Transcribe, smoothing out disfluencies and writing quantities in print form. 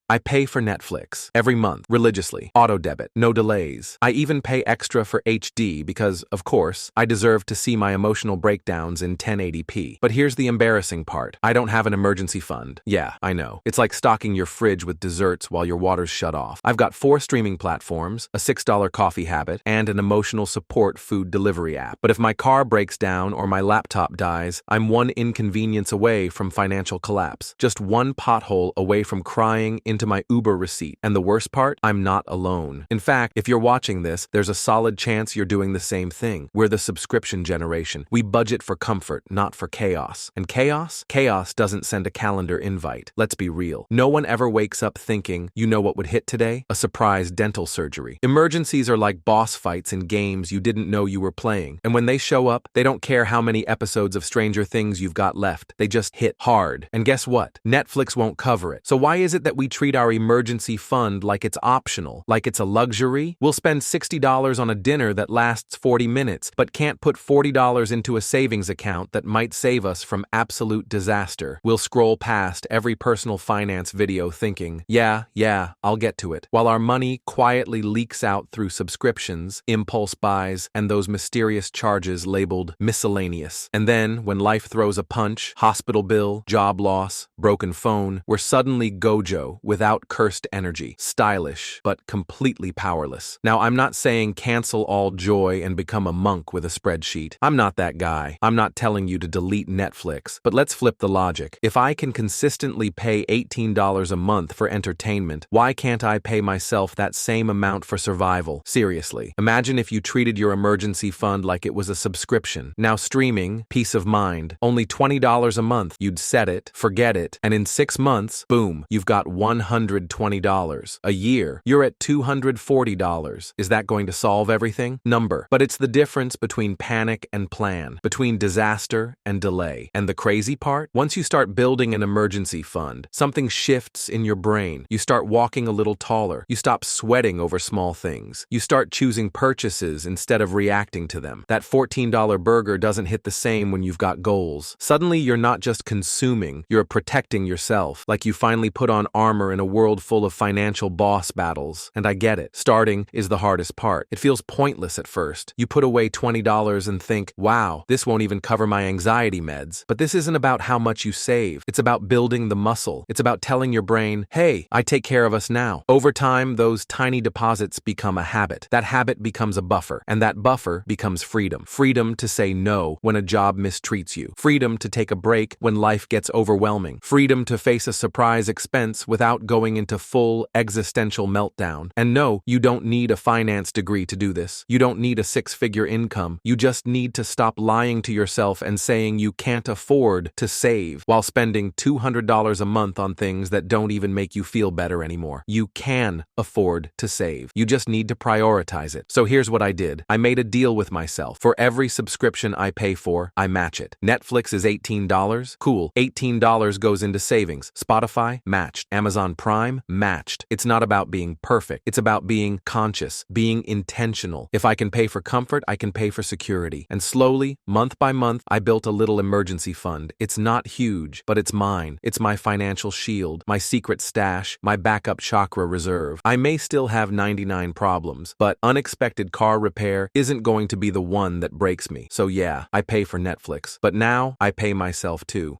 I pay for Netflix every month, religiously, auto debit, no delays. I even pay extra for HD because, of course, I deserve to see my emotional breakdowns in 1080p. But here's the embarrassing part. I don't have an emergency fund. Yeah, I know. It's like stocking your fridge with desserts while your water's shut off. I've got 4 streaming platforms, a $6 coffee habit, and an emotional support food delivery app. But if my car breaks down or my laptop dies, I'm one inconvenience away from financial collapse. Just one pothole away from crying into my Uber receipt. And the worst part? I'm not alone. In fact, if you're watching this, there's a solid chance you're doing the same thing. We're the subscription generation. We budget for comfort, not for chaos. And chaos? Chaos doesn't send a calendar invite. Let's be real. No one ever wakes up thinking, you know what would hit today? A surprise dental surgery. Emergencies are like boss fights in games you didn't know you were playing. And when they show up, they don't care how many episodes of Stranger Things you've got left. They just hit hard. And guess what? Netflix won't cover it. So why is it that we treat our emergency fund like it's optional, like it's a luxury? We'll spend $60 on a dinner that lasts 40 minutes, but can't put $40 into a savings account that might save us from absolute disaster. We'll scroll past every personal finance video thinking, yeah, I'll get to it, while our money quietly leaks out through subscriptions, impulse buys, and those mysterious charges labeled miscellaneous. And then, when life throws a punch, hospital bill, job loss, broken phone, we're suddenly Gojo without cursed energy, stylish, but completely powerless. Now, I'm not saying cancel all joy and become a monk with a spreadsheet. I'm not that guy. I'm not telling you to delete Netflix. But let's flip the logic. If I can consistently pay $18 a month for entertainment, why can't I pay myself that same amount for survival? Seriously. Imagine if you treated your emergency fund like it was a subscription. Now streaming, peace of mind, only $20 a month. You'd set it, forget it, and in 6 months, boom, you've got $120. A year, you're at $240. Is that going to solve everything? Number. But it's the difference between panic and plan, between disaster and delay. And the crazy part? Once you start building an emergency fund, something shifts in your brain. You start walking a little taller. You stop sweating over small things. You start choosing purchases instead of reacting to them. That $14 burger doesn't hit the same when you've got goals. Suddenly, you're not just consuming, you're protecting yourself, like you finally put on armor in a world full of financial boss battles. And I get it. Starting is the hardest part. It feels pointless at first. You put away $20 and think, wow, this won't even cover my anxiety meds. But this isn't about how much you save. It's about building the muscle. It's about telling your brain, hey, I take care of us now. Over time, those tiny deposits become a habit. That habit becomes a buffer, and that buffer becomes freedom. Freedom to say no when a job mistreats you. Freedom to take a break when life gets overwhelming. Freedom to face a surprise expense without going into full existential meltdown. And no, you don't need a finance degree to do this. You don't need a 6-figure income. You just need to stop lying to yourself and saying you can't afford to save while spending $200 a month on things that don't even make you feel better anymore. You can afford to save. You just need to prioritize it. So here's what I did. I made a deal with myself. For every subscription I pay for, I match it. Netflix is $18. Cool. $18 goes into savings. Spotify, matched. Amazon Prime, matched. It's not about being perfect. It's about being conscious, being intentional. If I can pay for comfort, I can pay for security. And slowly, month by month, I built a little emergency fund. It's not huge, but it's mine. It's my financial shield, my secret stash, my backup chakra reserve. I may still have 99 problems, but unexpected car repair isn't going to be the one that breaks me. So yeah, I pay for Netflix, but now I pay myself too.